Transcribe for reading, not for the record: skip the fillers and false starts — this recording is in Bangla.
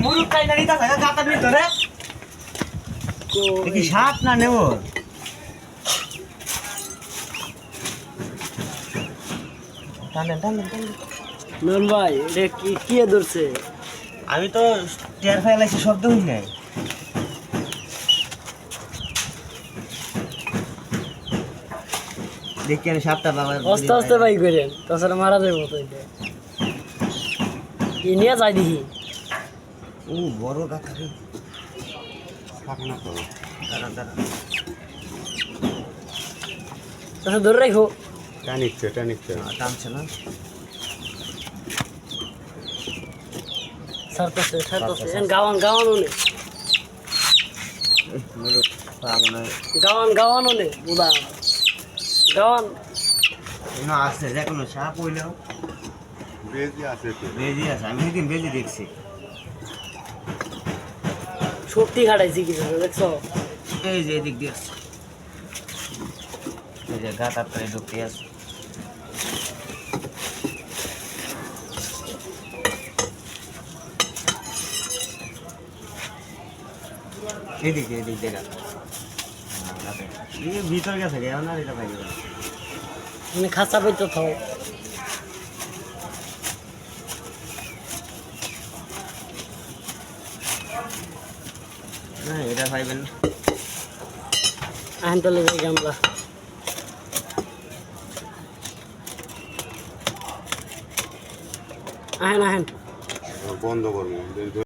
মুরুখ কাই না নিতা থাকা খাতার ভিতরে কি সাপ না নেব টানেন টানেন টানেন নন ভাই এটা কি ধরছে? আমি তো টের ফেলাইছি শব্দ হই নাই দেখি আমি সাপটা বাবা আস্তে আস্তে ভাই করেন তাছাড়া মারা যাবে মতো এটা কি নিয়ে যাই দেখি। ও বড় গাথা রে থাকে না তো দাঁড়া দাঁড়া তাছাড়া ধরে রাখো। টানিচ্ছে টানছে না সারতেছে গাওয়ান ওনে মুরুখ পাবো না গাওয়ান ওনে বুদা গাওয়ান না আছে যে কোনো সাপ হইলেও বেজি আছে তো বেজি আছে আমি সেদিন বেজি দেখছি শক্তি খাটাইছি কি দেখছো? এই যে এদিক দিয়ে আছে এই যে গাঁত আপনার ঢুকতে আছে এদিক দিয়ে গাঁত এই ভিতর গেছে গে না এটা পাই যাবে মানে খাঁচা পেতে থাও না এটা পাইবেন না আহেন তাহলে যাই গামলা আহেন বন্ধ করবো